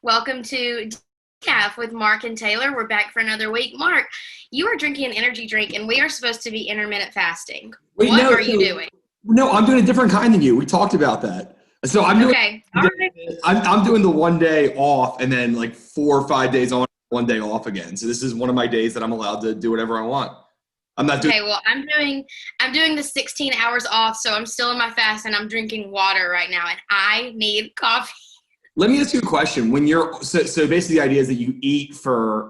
Welcome to Decaf with Mark and Taylor. We're back for another week. Mark, you are drinking an energy drink, and we are supposed to be intermittent fasting. Wait, What no, are you doing? No, I'm doing a different kind than you. We talked about that. So I'm doing Okay. All right. I'm doing the 1 day off and then like 4 or 5 days on, 1 day off again. So this is one of my days that I'm allowed to do whatever I want. I'm not doing Okay, well, I'm doing the 16 hours off, so I'm still in my fast and I'm drinking water right now, and I need coffee. Let me ask you a question. When you're so basically the idea is that you can eat for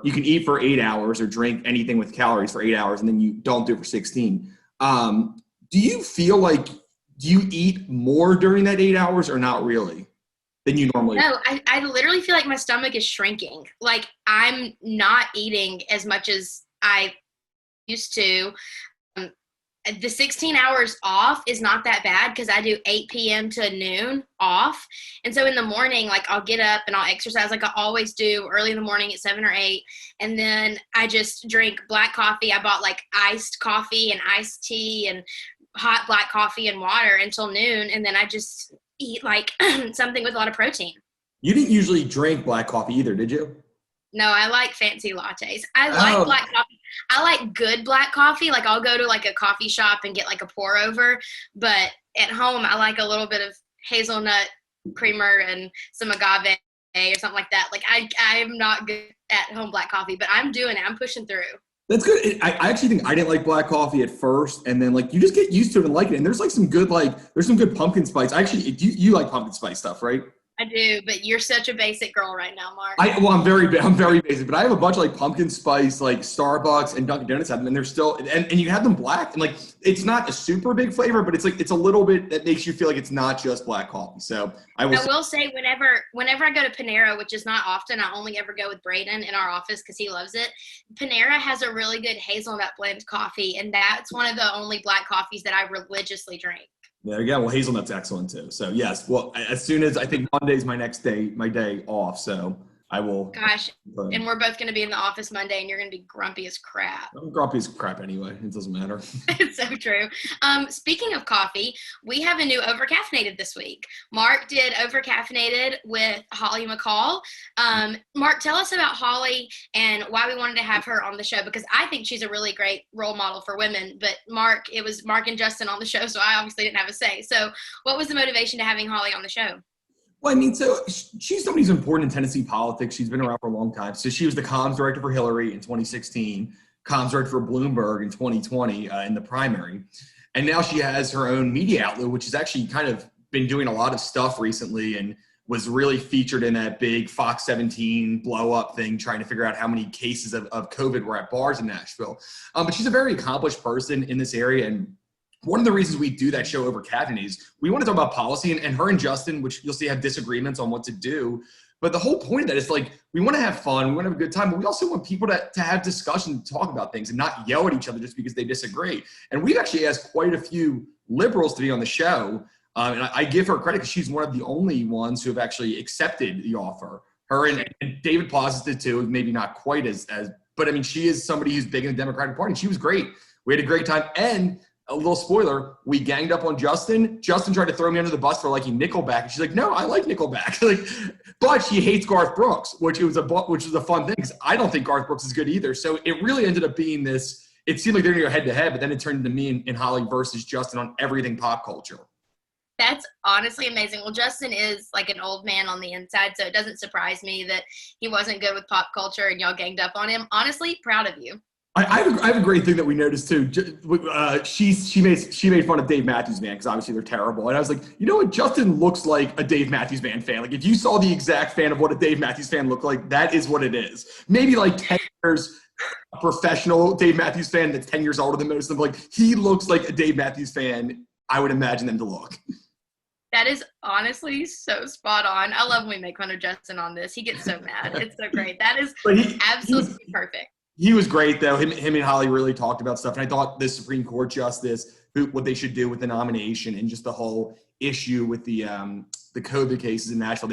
8 hours or drink anything with calories for 8 hours and then you don't do it for 16. Do you feel like you eat more during that 8 hours or not really than you normally? No, I literally feel like my stomach is shrinking. Like I'm not eating as much as I used to. Um, the 16 hours off is not that bad because I do 8 p.m. to noon off. And so in the morning, like I'll get up and I'll exercise like I always do early in the morning at 7 or 8. And then I just drink black coffee. I bought like iced coffee and iced tea and hot black coffee and water until noon. And then I just eat like something with a lot of protein. You didn't usually drink black coffee either, did you? No, I like fancy lattes. I like Oh, black coffee. I like good black coffee. Like I'll go to like a coffee shop and get like a pour over. But at home, I like a little bit of hazelnut creamer and some agave or something like that. Like I'm not good at home black coffee, but I'm doing it. I'm pushing through. that's good. I actually think I didn't like black coffee at first, and then like you just get used to it and like it. And there's like there's some good pumpkin spice. Actually, you like pumpkin spice stuff, right? I do, but you're such a basic girl right now, Mark. I'm very basic, but I have a bunch of like pumpkin spice, like Starbucks and Dunkin' Donuts have them, and they're still and you have them black, and like it's not a super big flavor, but it's a little bit that makes you feel like it's not just black coffee. So I will say whenever I go to Panera, which is not often, I only ever go with Braden in our office because he loves it. Panera has a really good hazelnut blend coffee, and that's one of the only black coffees that I religiously drink. there you go. Well, hazelnut's excellent too. So yes, well, as soon as I think Monday's my day off, so I will. Gosh, and we're both going to be in the office Monday, and you're going to be grumpy as crap. I'm grumpy as crap anyway. It doesn't matter. It's so true. Speaking of coffee, we have a new Overcaffeinated this week. Mark did Overcaffeinated with Holly McCall. Mark, tell us about Holly and why we wanted to have her on the show, because I think she's a really great role model for women. But it was Mark and Justin on the show, so I obviously didn't have a say. So what was the motivation to having Holly on the show? Well, I mean, so she's somebody who's important in Tennessee politics. She's been around for a long time. So she was the comms director for Hillary in 2016, comms director for Bloomberg in 2020 in the primary. And now she has her own media outlet, which has actually kind of been doing a lot of stuff recently and was really featured in that big Fox 17 blow up thing, trying to figure out how many cases of COVID were at bars in Nashville. But she's a very accomplished person in this area. And one of the reasons we do that show over caffeine is we want to talk about policy, and her and Justin, which you'll see have disagreements on what to do. But the whole point of that is like, we want to have fun, we want to have a good time, but we also want people to have discussion, to talk about things and not yell at each other just because they disagree. And we've actually asked quite a few liberals to be on the show. And I give her credit because she's one of the only ones who have actually accepted the offer. Her and David Pazos did too, maybe not quite as, but I mean, she is somebody who's big in the Democratic Party. She was great. We had a great time. And a little spoiler, we ganged up on Justin. Justin tried to throw me under the bus for liking Nickelback. And she's like, no, I like Nickelback. But she hates Garth Brooks, which was a fun thing because I don't think Garth Brooks is good either. So it really ended up being this, it seemed like they're going to go head to head, but then it turned into me and Holly versus Justin on everything pop culture. That's honestly amazing. Well, Justin is like an old man on the inside, so it doesn't surprise me that he wasn't good with pop culture and y'all ganged up on him. Honestly, proud of you. I have a great thing that we noticed too. She made fun of Dave Matthews Band because obviously they're terrible, and I was like, you know what? Justin looks like a Dave Matthews Band fan. Like if you saw the exact fan of what a Dave Matthews fan looked like, that is what it is. Maybe like 10 years a professional Dave Matthews fan that's 10 years older than most of them. Like he looks like a Dave Matthews fan. I would imagine them to look. That is honestly so spot on. I love when we make fun of Justin on this. He gets so mad. It's so great. That is absolutely perfect. He was great, though. Him and Holly really talked about stuff. And I thought the Supreme Court justice, what they should do with the nomination and just the whole issue with the COVID cases in Nashville.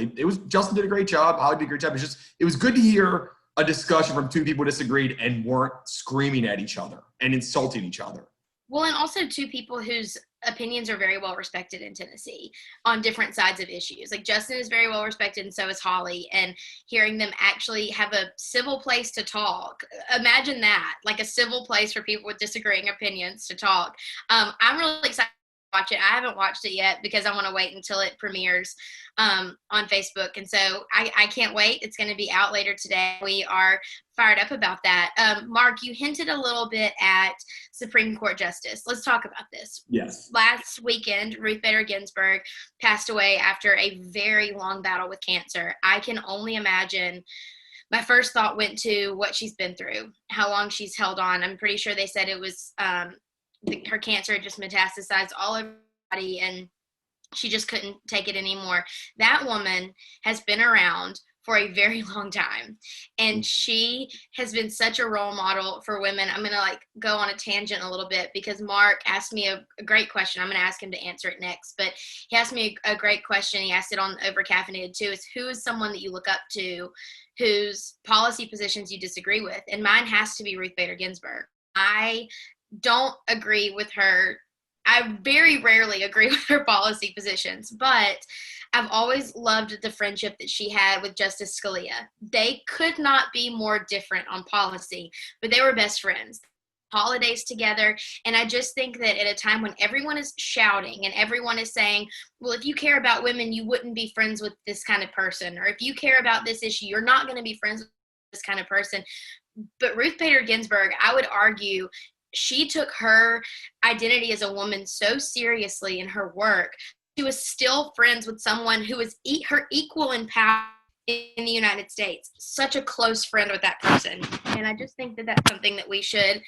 Justin did a great job. Holly did a great job. It was good to hear a discussion from two people who disagreed and weren't screaming at each other and insulting each other. Well, and also two people whose opinions are very well respected in Tennessee on different sides of issues. Like Justin is very well respected, and so is Holly. And hearing them actually have a civil place to talk, imagine that, like a civil place for people with disagreeing opinions to talk. I'm really excited to watch it. I haven't watched it yet because I want to wait until it premieres on Facebook. And so I can't wait. It's going to be out later today. We are fired up about that. Mark, you hinted a little bit at Supreme Court Justice. Let's talk about this. Yes. Last weekend, Ruth Bader Ginsburg passed away after a very long battle with cancer. I can only imagine. My first thought went to what she's been through, how long she's held on. I'm pretty sure they said it was her cancer had just metastasized all over her body, and she just couldn't take it anymore. That woman has been around for a very long time, and she has been such a role model for women. I'm going to go on a tangent a little bit because Mark asked me a great question. I'm going to ask him to answer it next, but he asked me a great question. He asked it on Overcaffeinated too, is who is someone that you look up to whose policy positions you disagree with? And mine has to be Ruth Bader Ginsburg. I don't agree with her. I very rarely agree with her policy positions, but I've always loved the friendship that she had with Justice Scalia. They could not be more different on policy, but they were best friends. Holidays together. And I just think that at a time when everyone is shouting and everyone is saying, well, if you care about women, you wouldn't be friends with this kind of person. Or if you care about this issue, you're not going to be friends with this kind of person. But Ruth Bader Ginsburg, I would argue, she took her identity as a woman so seriously in her work. She was still friends with someone who was her equal in power in the United States. Such a close friend with that person. And I just think that that's something that we should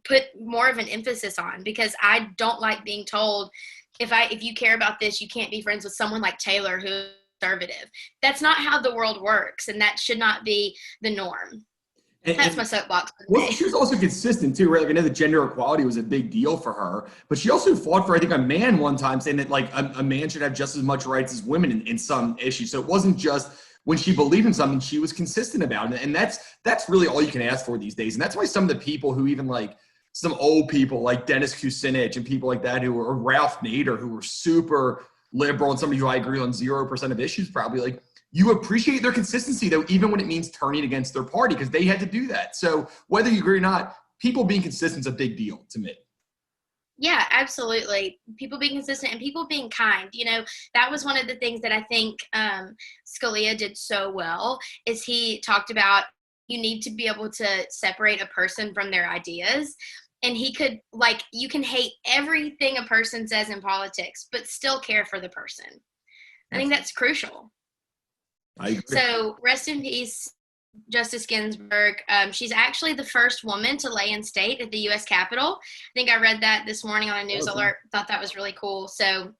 put more of an emphasis on, because I don't like being told if you care about this, you can't be friends with someone like Taylor who's conservative. That's not how the world works, and that should not be the norm. That's my soapbox. Well, she was also consistent too, right? Like I know that gender equality was a big deal for her, but she also fought for, I think, a man one time, saying that a man should have just as much rights as women in some issues. So it wasn't just when she believed in something, she was consistent about it. And that's really all you can ask for these days. And that's why some of the people who even some old people like Dennis Kucinich and people like that, or Ralph Nader, who were super liberal and somebody who I agree on 0% of issues, probably you appreciate their consistency, though, even when it means turning against their party, because they had to do that. So whether you agree or not, people being consistent is a big deal to me. Yeah, absolutely. People being consistent and people being kind. That was one of the things that I think Scalia did so well, is he talked about you need to be able to separate a person from their ideas. And he could, you can hate everything a person says in politics, but still care for the person. I think that's crucial. I agree. So rest in peace, Justice Ginsburg. She's actually the first woman to lay in state at the U.S. Capitol. I think I read that this morning on a news alert. Thought that was really cool. So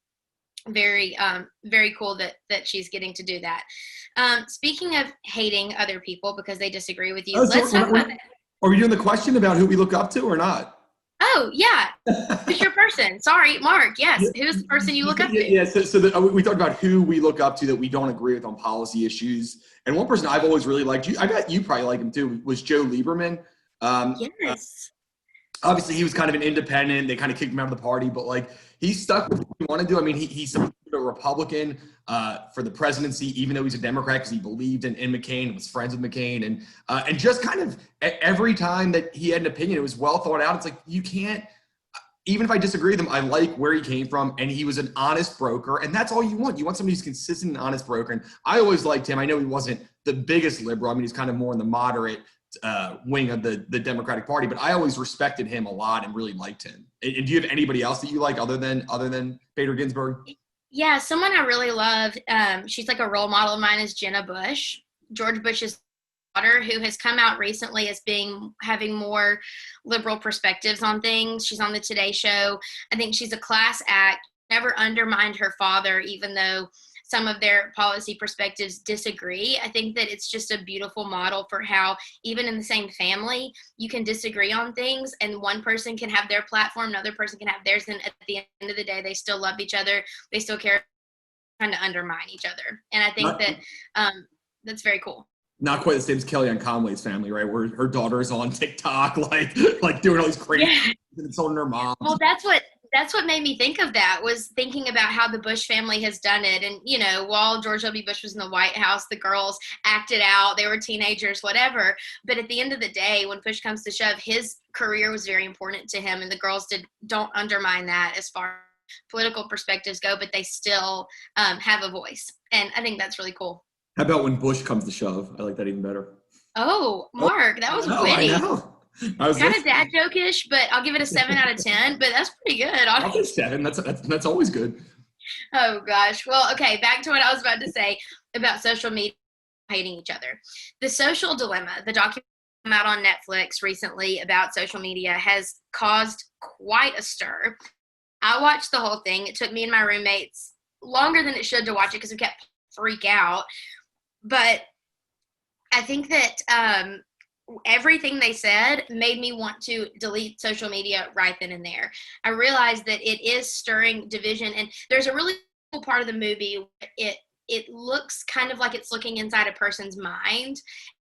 very, very cool that she's getting to do that. Speaking of hating other people because they disagree with you, let's talk about that. Are we doing the question about who we look up to or not? Oh, yeah. Who's your person? Sorry, Mark. Yes. Who's the person you look up to? Yeah. So we talked about who we look up to that we don't agree with on policy issues. And one person I've always really liked, I bet you probably like him too, was Joe Lieberman. Yes. Obviously, he was kind of an independent. They kind of kicked him out of the party, but he stuck with what he wanted to do. I mean, he's a Republican for the presidency, even though he's a Democrat, because he believed in McCain and was friends with McCain. And just kind of every time that he had an opinion, it was well thought out. It's you can't, even if I disagree with him, I like where he came from, and he was an honest broker, and that's all you want. You want somebody who's consistent and honest broker. And I always liked him. I know he wasn't the biggest liberal. I mean, he's kind of more in the moderate wing of the Democratic Party, but I always respected him a lot and really liked him. And do you have anybody else that you like other than Bader Ginsburg? Yeah, someone I really love, she's a role model of mine, is Jenna Bush, George Bush's daughter, who has come out recently as having more liberal perspectives on things. She's on the Today Show. I think she's a class act, never undermined her father, even though some of their policy perspectives disagree. I think that it's just a beautiful model for how even in the same family, you can disagree on things and one person can have their platform, another person can have theirs. And at the end of the day, they still love each other. They still care, trying to undermine each other. And I think that's very cool. Not quite the same as Kellyanne Conway's family, right? Where her daughter's on TikTok, like doing all these crazy insulting her mom. Well, that's what made me think of that, was thinking about how the Bush family has done it. And, you know, while George W. Bush was in the White House, the girls acted out, they were teenagers, whatever. But at the end of the day, when push comes to shove, his career was very important to him, and the girls don't undermine that as far as political perspectives go, but they still have a voice. And I think that's really cool. How about when Bush comes to shove? I like that even better. Oh, Mark, that was witty. I know. I was kind of dad joke-ish, but I'll give it a 7 out of 10. But that's pretty good. I'll give 7. That's always good. Oh gosh. Well, okay. Back to what I was about to say about social media hating each other. The Social Dilemma, the documentary came out on Netflix recently about social media, has caused quite a stir. I watched the whole thing. It took me and my roommates longer than it should to watch it because we kept freak out. But I think that everything they said made me want to delete social media right then and there. I realized that it is stirring division, and there's a really cool part of the movie. It looks kind of like it's looking inside a person's mind.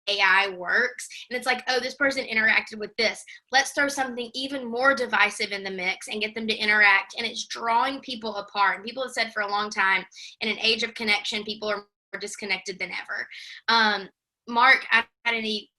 AI works, and it's like, oh, this person interacted with this. Let's throw something even more divisive in the mix and get them to interact, and it's drawing people apart. And people have said for a long time, in an age of connection, people are more disconnected than ever. Mark, I had any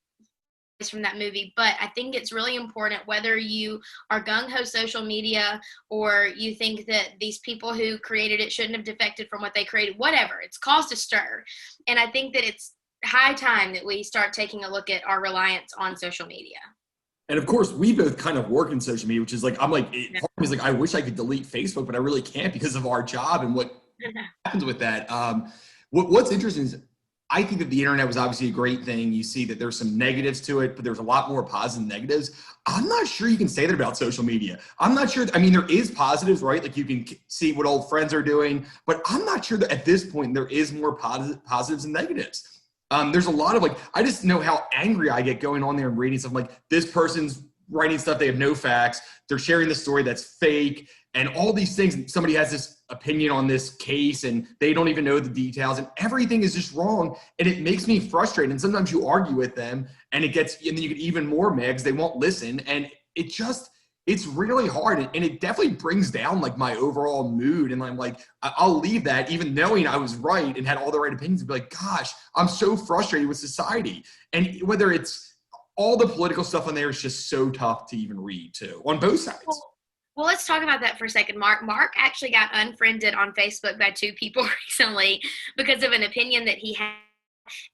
from that movie, but I think it's really important, whether you are gung-ho social media or you think that these people who created it shouldn't have defected from what they created, whatever, it's caused a stir. And I think that it's high time that we start taking a look at our reliance on social media. And of course, we both kind of work in social media, which is like, I'm like, I wish I could delete Facebook, but I really can't because of our job and what happens with that. What's interesting is, I think that the internet was obviously a great thing. You see that there's some negatives to it, but there's a lot more positives than negatives. I'm not sure you can say that about social media. I'm not sure. I mean, there is positives, right? Like you can see what old friends are doing, but I'm not sure that at this point there is more positives than negatives. There's a lot of like, I just know how angry I get going on there and reading stuff like this person's writing stuff. They have no facts. They're sharing the story that's fake and all these things. And somebody has this opinion on this case and they don't even know the details and everything is just wrong. And it makes me frustrated. And sometimes you argue with them and and then you get even more mad because they won't listen. And it's really hard. And it definitely brings down like my overall mood. And I'm like, I'll leave that even knowing I was right and had all the right opinions and be like, gosh, I'm so frustrated with society. And whether it's all the political stuff on there is just so tough to even read too, on both sides. Well, let's talk about that for a second, Mark. Mark actually got unfriended on Facebook by 2 people recently because of an opinion that he had.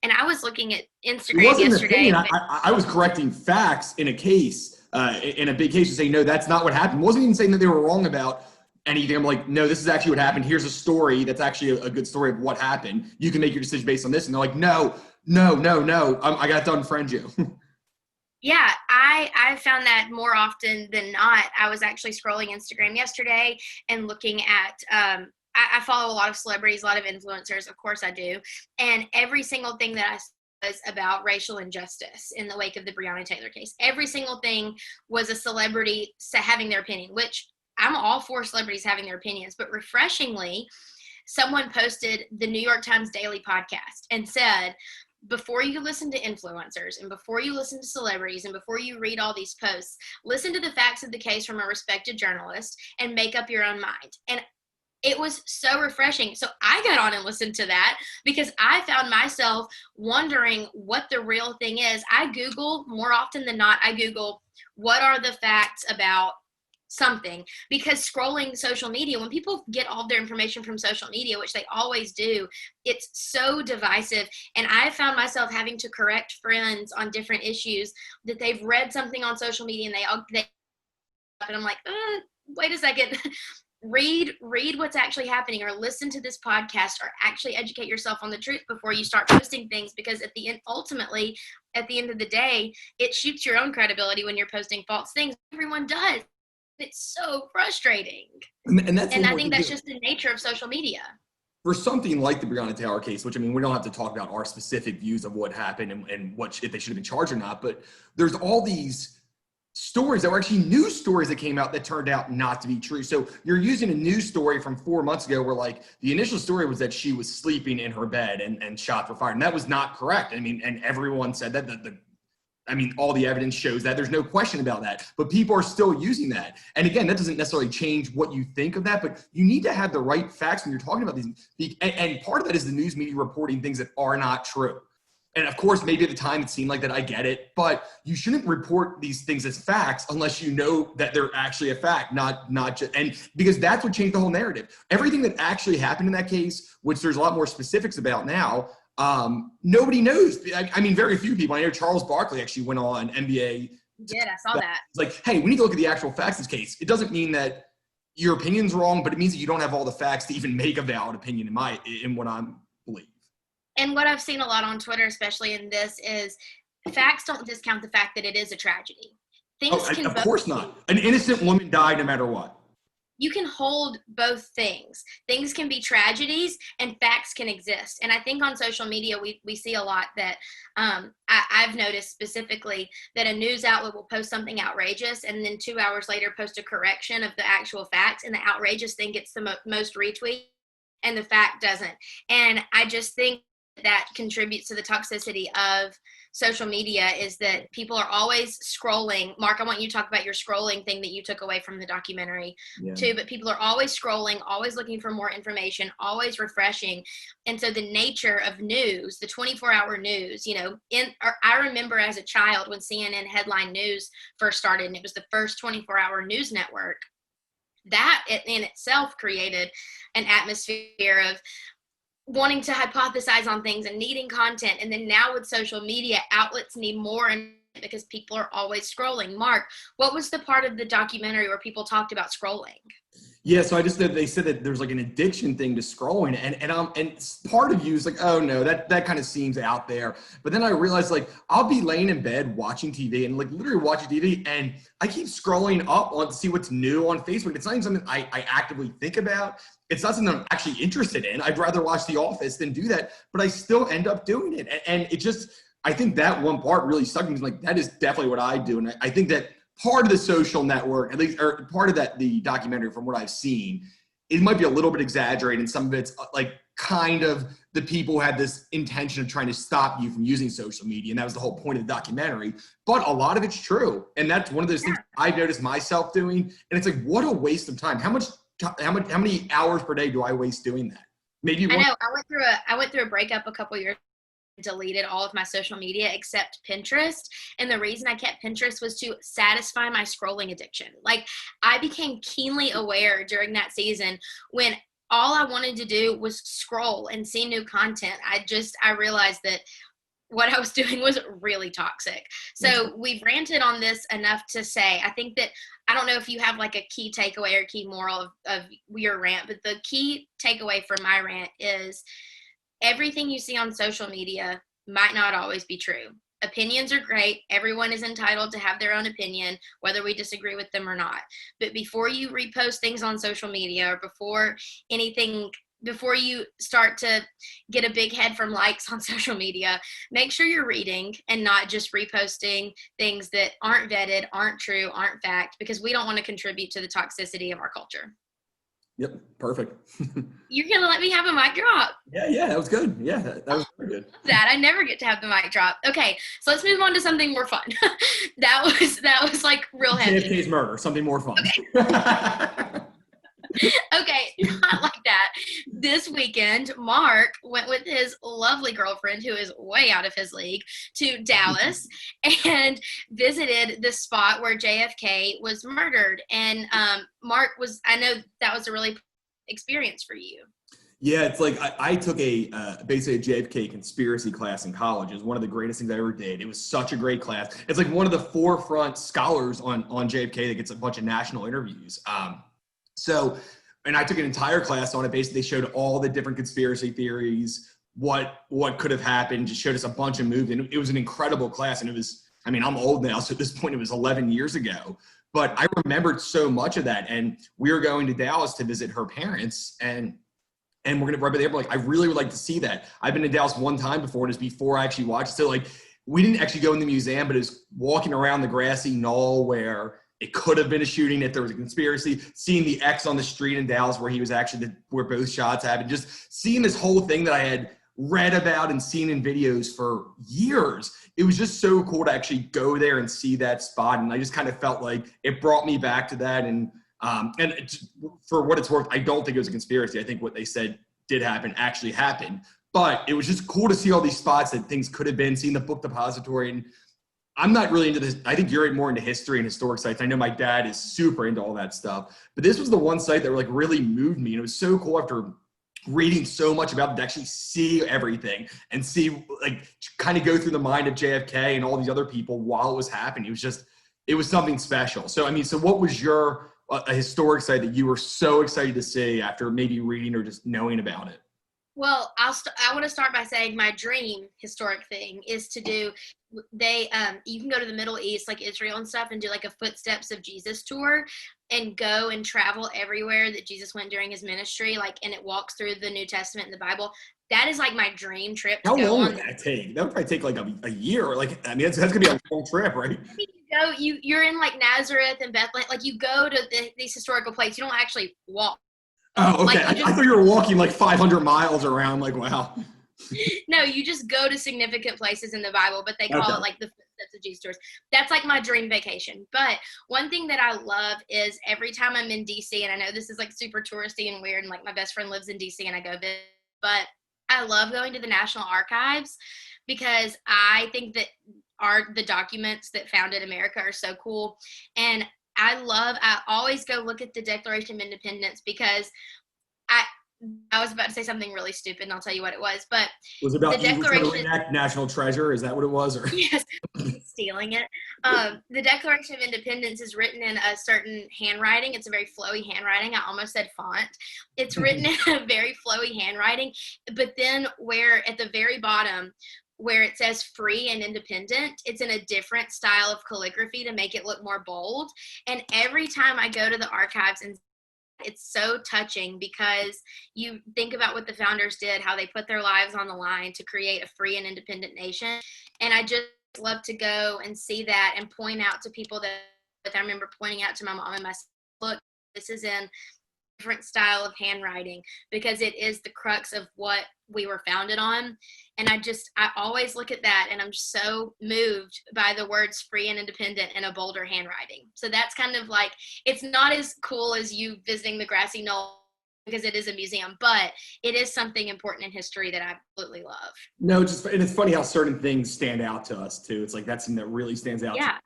And I was looking at Instagram yesterday. I was correcting facts in a case, in a big case, to say, no, that's not what happened. I wasn't even saying that they were wrong about anything. I'm like, no, this is actually what happened. Here's a story that's actually a good story of what happened. You can make your decision based on this. And they're like, no, I got to unfriend you. Yeah, I found that more often than not. I was actually scrolling Instagram yesterday and looking at, I follow a lot of celebrities, a lot of influencers, of course I do. And every single thing that I saw was about racial injustice in the wake of the Breonna Taylor case. Every single thing was a celebrity having their opinion, which I'm all for celebrities having their opinions. But refreshingly, someone posted the New York Times Daily podcast and said, before you listen to influencers and before you listen to celebrities and before you read all these posts, listen to the facts of the case from a respected journalist and make up your own mind. And it was so refreshing. So I got on and listened to that because I found myself wondering what the real thing is. I Google, more often than not, what are the facts about something, because scrolling social media, when people get all of their information from social media, which they always do, it's so divisive. And I found myself having to correct friends on different issues that they've read something on social media and and I'm like, wait a second. Read what's actually happening, or listen to this podcast, or actually educate yourself on the truth before you start posting things, because ultimately at the end of the day, it shoots your own credibility when you're posting false things. Everyone does. It's so frustrating. And I think that's just the nature of social media. For something like the Breonna Taylor case, which, I mean, we don't have to talk about our specific views of what happened and if they should have been charged or not, but there's all these stories that were actually news stories that came out that turned out not to be true. So you're using a news story from 4 months ago where, like, the initial story was that she was sleeping in her bed and shots were fired. And that was not correct. I mean, and everyone said that I mean, all the evidence shows that. There's no question about that. But people are still using that. And again, that doesn't necessarily change what you think of that, but you need to have the right facts when you're talking about these. And part of that is the news media reporting things that are not true. And of course, maybe at the time it seemed like that, I get it, but you shouldn't report these things as facts unless you know that they're actually a fact, not just, and because that's what changed the whole narrative. Everything that actually happened in that case, which there's a lot more specifics about now, nobody knows. I mean, very few people. I know Charles Barkley actually went on NBA. Yeah, I saw that. It's like, hey, we need to look at the actual facts of this case. It doesn't mean that your opinion's wrong, but it means that you don't have all the facts to even make a valid opinion in what I'm believe. And what I've seen a lot on Twitter, especially in this, is facts don't discount the fact that it is a tragedy. Of course not. An innocent woman died no matter what. You can hold both things. Things can be tragedies and facts can exist. And I think on social media, we see a lot that I've noticed specifically that a news outlet will post something outrageous and then 2 hours later post a correction of the actual facts, and the outrageous thing gets the most retweets and the fact doesn't. And I just think that contributes to the toxicity of social media is that people are always scrolling. Mark, I want you to talk about your scrolling thing that you took away from the documentary too, but people are always scrolling, always looking for more information, always refreshing. And so the nature of news, the 24-hour news, I remember as a child when CNN Headline News first started, and it was the first 24-hour news network, that in itself created an atmosphere of wanting to hypothesize on things and needing content. And then now with social media, outlets need more, and because people are always scrolling. Mark, what was the part of the documentary where people talked about scrolling? Yeah, so they said that there's like an addiction thing to scrolling, and part of you is like, oh no, that kind of seems out there. But then I realized, like, I'll be laying in bed watching TV and like literally watching TV, and I keep scrolling up to see what's new on Facebook. It's not even something I actively think about. It's not something I'm actually interested in. I'd rather watch The Office than do that, but I still end up doing it. And it just, I think that one part really stuck me. Like, that is definitely what I do. And I think that part of the social network, at least, or part of the documentary from what I've seen, it might be a little bit exaggerated. And some of it's like kind of the people who had this intention of trying to stop you from using social media. And that was the whole point of the documentary. But a lot of it's true. And that's one of those things I've noticed myself doing. And it's like, what a waste of time. How many hours per day do I waste doing that? Maybe I know. I went through a breakup a couple years. Deleted all of my social media except Pinterest, and the reason I kept Pinterest was to satisfy my scrolling addiction. Like, I became keenly aware during that season when all I wanted to do was scroll and see new content. I realized that what I was doing was really toxic. So we've ranted on this enough to say, I think that, I don't know if you have like a key takeaway or key moral of your rant, but the key takeaway from my rant is everything you see on social media might not always be true. Opinions are great. Everyone is entitled to have their own opinion, whether we disagree with them or not. But before you repost things on social media, or before you start to get a big head from likes on social media, make sure you're reading and not just reposting things that aren't vetted, aren't true, aren't fact, because we don't want to contribute to the toxicity of our culture. Yep, perfect. You're going to let me have a mic drop. Yeah, that was good. Yeah, that was very good. I never get to have the mic drop. Okay, so let's move on to something more fun. That was like real heavy. JFK's murder, something more fun. Okay, not like that. This weekend, Mark went with his lovely girlfriend, who is way out of his league, to Dallas and visited the spot where JFK was murdered. And Mark, I know that was a really experience for you. Yeah, it's like I took basically a Jfk Conspiracy Class in college. It was one of the greatest things I ever did. It was such a great class. It's like one of the forefront scholars on JFK that gets a bunch of national interviews. And I took an entire class on it. Basically, they showed all the different conspiracy theories, what could have happened, just showed us a bunch of movies. And it was an incredible class. And it was, I mean, I'm old now, so at this point it was 11 years ago. But I remembered so much of that. And we were going to Dallas to visit her parents. And we're going to rub it there. But like, I really would like to see that. I've been to Dallas one time before, and it's before I actually watched it. So like, we didn't actually go in the museum, but it was walking around the grassy knoll where it could have been a shooting if there was a conspiracy, seeing the X on the street in Dallas where he was actually where both shots happened, just seeing this whole thing that I had read about and seen in videos for years. It was just so cool to actually go there and see that spot. And I just kind of felt like it brought me back to that. And for what it's worth, I don't think it was a conspiracy. I think what they said did happen actually happened. But it was just cool to see all these spots that things could have been, seeing the book depository. And I'm not really into this. I think you're more into history and historic sites. I know my dad is super into all that stuff. But this was the one site that like really moved me. And it was so cool after reading so much about it to actually see everything and see, like, kind of go through the mind of JFK and all these other people while it was happening. It was something special. So, I mean, so what was your a historic site that you were so excited to see after maybe reading or just knowing about it? Well, I want to start by saying my dream historic thing is to do, you can go to the Middle East, like Israel and stuff, and do like a Footsteps of Jesus tour and go and travel everywhere that Jesus went during his ministry, like, and it walks through the New Testament and the Bible. That is like my dream trip to How go long on. would that take? That would probably take like a year. Like, I mean, that's gonna be a long trip, right? I mean, you're in like Nazareth and Bethlehem, like you go to these historical places. You don't actually walk. Oh, okay. Like, I thought you were walking like 500 miles around. Like, wow. No, you just go to significant places in the Bible, but they call it like the Footsteps of Jesus tours. That's like my dream vacation. But one thing that I love is every time I'm in DC, and I know this is like super touristy and weird, and like my best friend lives in DC and I go visit, but I love going to the National Archives because I think that the documents that founded America are so cool. And I always go look at the Declaration of Independence because I was about to say something really stupid, and I'll tell you what it was. But it was about the Declaration, national treasure. Is that what it was? Or? Yes, stealing it. The Declaration of Independence is written in a certain handwriting. It's a very flowy handwriting. I almost said font. It's written in a very flowy handwriting. But then where at the very bottom, where it says free and independent, it's in a different style of calligraphy to make it look more bold. And every time I go to the archives, and it's so touching because you think about what the founders did, how they put their lives on the line to create a free and independent nation. And I just love to go and see that and point out to people that I remember pointing out to my mom and my son, look, this is in different style of handwriting because it is the crux of what we were founded on. And I always look at that and I'm so moved by the words free and independent in a bolder handwriting. So that's kind of like, it's not as cool as you visiting the grassy knoll because it is a museum, but it is something important in history that I absolutely love. No, and it's funny how certain things stand out to us too. It's like that's something that really stands out. Yeah.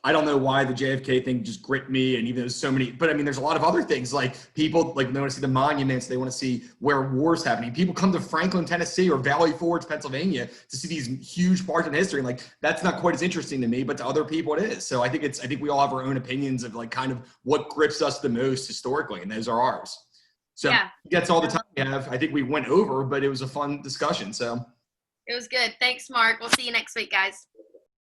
I don't know why the JFK thing just gripped me, and even though there's so many, but I mean, there's a lot of other things like people like they want to see the monuments, they want to see where wars happening. People come to Franklin, Tennessee, or Valley Forge, Pennsylvania, to see these huge parts in history. And like that's not quite as interesting to me, but to other people it is. So I think we all have our own opinions of like kind of what grips us the most historically, and those are ours. So yeah. That's all the time we have. I think we went over, but it was a fun discussion. So it was good. Thanks, Mark. We'll see you next week, guys.